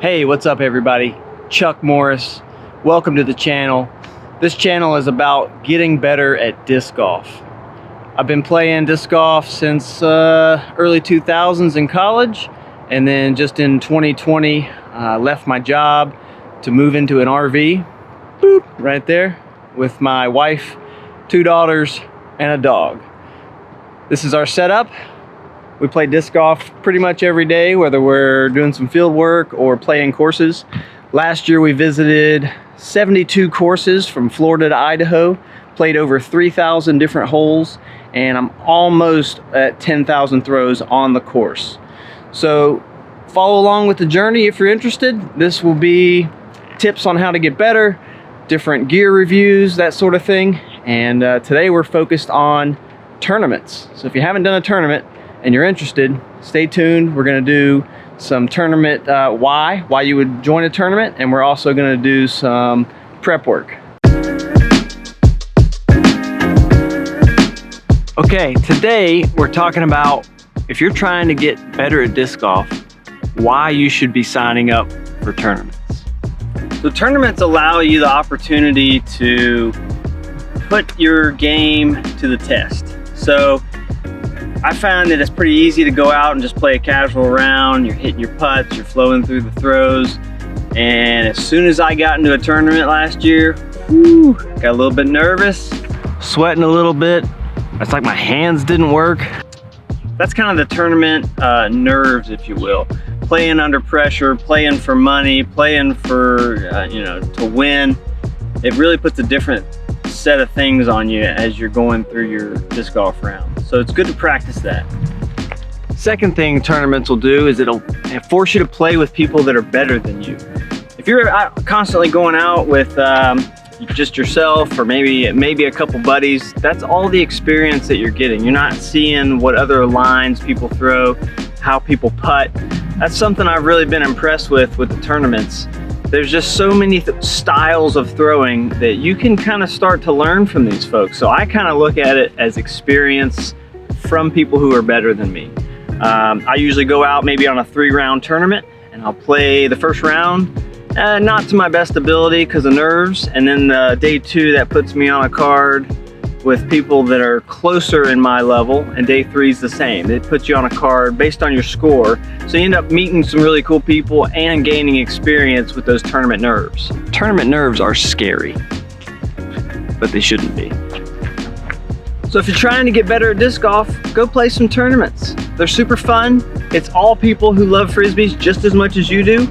Hey, what's up everybody? Chuck Morris. Welcome to the channel. This channel is about getting better at disc golf. I've been playing disc golf since early 2000s in college, and then just in 2020 left my job to move into an RV, boop, right there, with my wife, 2 daughters, and a dog. This is our setup. We play disc golf pretty much every day, whether we're doing some field work or playing courses. Last year we visited 72 courses from Florida to Idaho, played over 3,000 different holes, and I'm almost at 10,000 throws on the course. So follow along with the journey if you're interested. This will be tips on how to get better, different gear reviews, that sort of thing. And today we're focused on tournaments. So if you haven't done a tournament and you're interested, stay tuned. We're gonna do some tournament why you would join a tournament, and we're also gonna do some prep work. Okay, today we're talking about if you're trying to get better at disc golf, why you should be signing up for tournaments. So tournaments allow you the opportunity to put your game to the test. So I found that it's pretty easy to go out and just play a casual round. You're hitting your putts, you're flowing through the throws. And as soon as I got into a tournament last year, got a little bit nervous, sweating a little bit. It's like my hands didn't work. That's kind of the tournament nerves, if you will. Playing under pressure, playing for money, playing for, to win. It really puts a different set of things on you as you're going through your disc golf round. So it's good to practice that. Second thing tournaments will do is it'll force you to play with people that are better than you. If you're constantly going out with just yourself or maybe a couple buddies, that's all the experience that you're getting. You're not seeing what other lines people throw, how people putt. That's something I've really been impressed with the tournaments. There's just so many styles of throwing that you can kind of start to learn from these folks. So I kind of look at it as experience from people who are better than me. I usually go out maybe on a 3-round tournament, and I'll play the first round, not to my best ability because of nerves, and then day 2 that puts me on a card with people that are closer in my level, and day 3 is the same. It puts you on a card based on your score, so you end up meeting some really cool people and gaining experience with those tournament nerves. Tournament nerves are scary, but they shouldn't be. So if you're trying to get better at disc golf, go play some tournaments. They're super fun. It's all people who love Frisbees just as much as you do,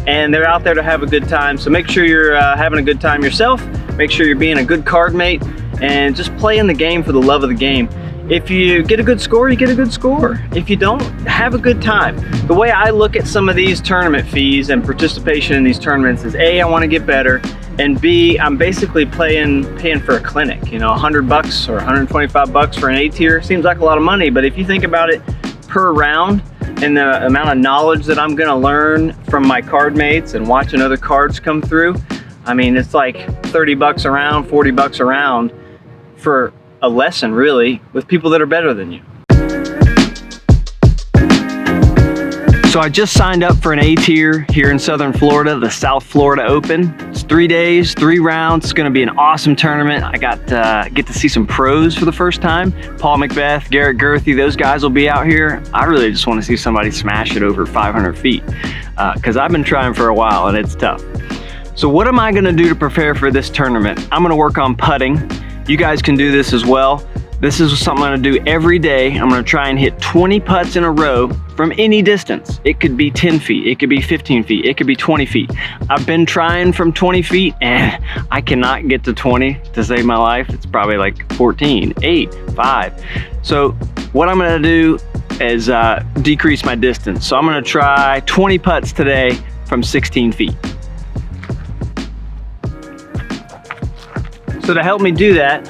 and they're out there to have a good time. So make sure you're having a good time yourself, make sure you're being a good card mate, and just playing the game for the love of the game. If you get a good score, you get a good score. If you don't, have a good time. The way I look at some of these tournament fees and participation in these tournaments is A, I want to get better, and B, I'm basically paying for a clinic. $100 or $125 for an A tier seems like a lot of money, but if you think about it per round and the amount of knowledge that I'm gonna learn from my card mates and watching other cards come through, I mean, it's like $30 a round, $40 a round for a lesson, really, with people that are better than you. So I just signed up for an A tier here in Southern Florida, the South Florida Open. It's 3 days, 3 rounds. It's gonna be an awesome tournament. I get to see some pros for the first time. Paul McBeth, Garrett Gurthey, those guys will be out here. I really just wanna see somebody smash it over 500 feet because I've been trying for a while and it's tough. So what am I gonna do to prepare for this tournament? I'm gonna work on putting. You guys can do this as well. This is something I'm gonna do every day. I'm gonna try and hit 20 putts in a row from any distance. It could be 10 feet, it could be 15 feet, it could be 20 feet. I've been trying from 20 feet and I cannot get to 20 to save my life. It's probably like 14, 8, 5. So what I'm gonna do is decrease my distance. So I'm gonna try 20 putts today from 16 feet. So to help me do that,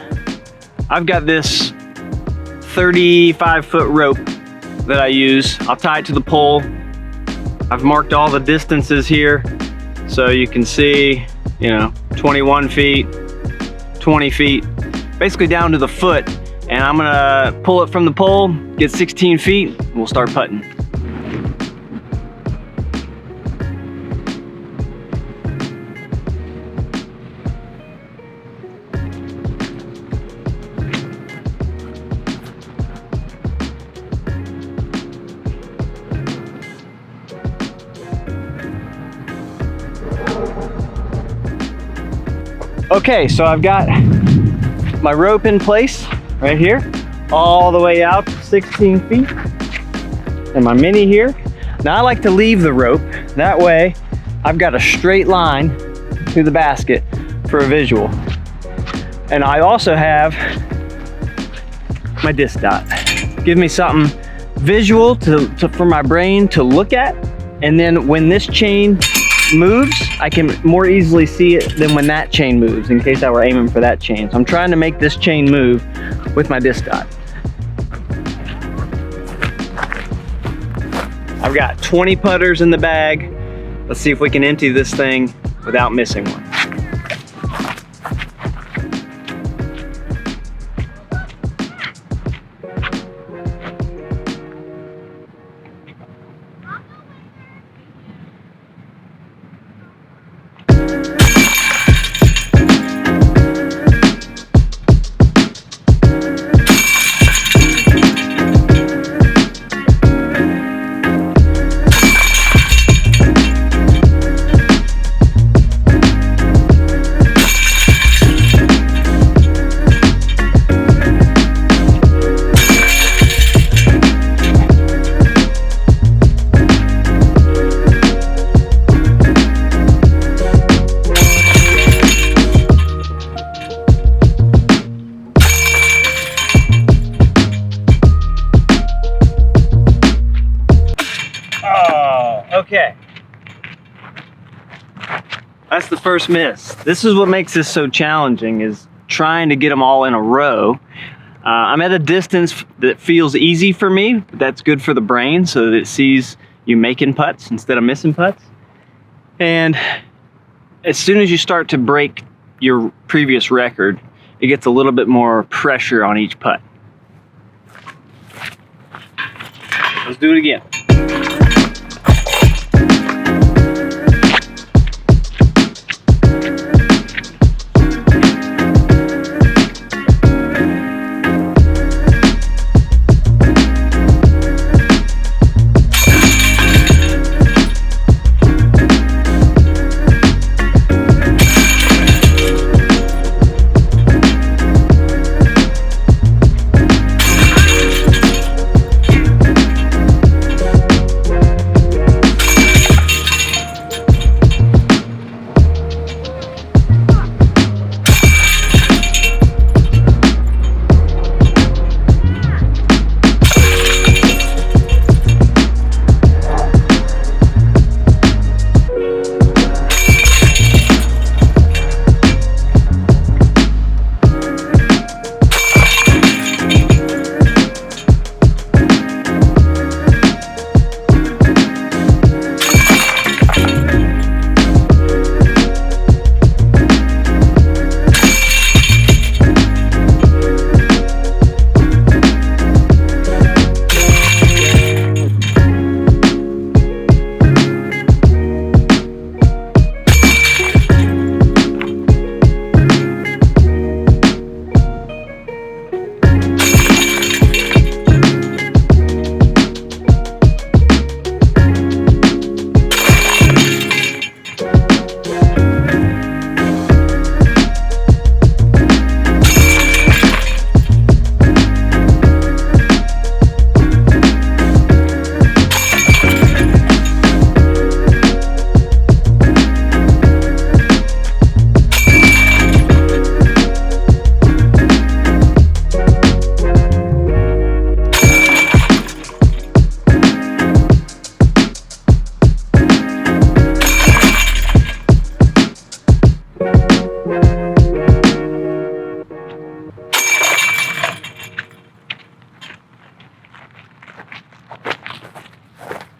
I've got this 35-foot rope that I use. I'll tie it to the pole. I've marked all the distances here so you can see, 21 feet, 20 feet, basically down to the foot. And I'm gonna pull it from the pole, get 16 feet, and we'll start putting. Okay, so I've got my rope in place right here, all the way out 16 feet, and my mini here. Now I like to leave the rope, that way I've got a straight line to the basket for a visual. And I also have my disc dot. Give me something visual for my brain to look at, and then when this chain moves, I can more easily see it than when that chain moves, in case I were aiming for that chain. So I'm trying to make this chain move with my disc dot. I've got 20 putters in the bag. Let's see if we can empty this thing without missing one. Okay, that's the first miss. This is what makes this so challenging, is trying to get them all in a row. I'm at a distance that feels easy for me, but that's good for the brain so that it sees you making putts instead of missing putts. And as soon as you start to break your previous record, it gets a little bit more pressure on each putt. Let's do it again.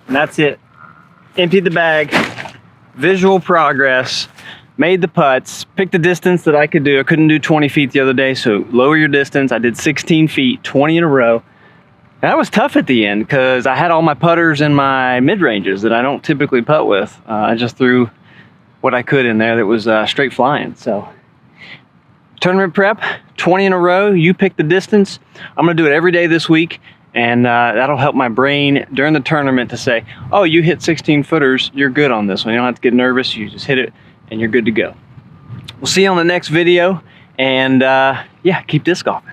And that's it. Emptied the bag, visual progress, made the putts, picked the distance that I could do. I couldn't do 20 feet the other day, so lower your distance. I did 16 feet, 20 in a row. And that was tough at the end because I had all my putters in my mid-ranges that I don't typically putt with. I just threw what I could in there that was straight flying. So tournament prep, 20 in a row, you pick the distance. I'm gonna do it every day this week, and that'll help my brain during the tournament to say, oh, you hit 16 footers, you're good on this one. You don't have to get nervous, you just hit it and you're good to go. We'll see you on the next video, and yeah, keep disc golfing.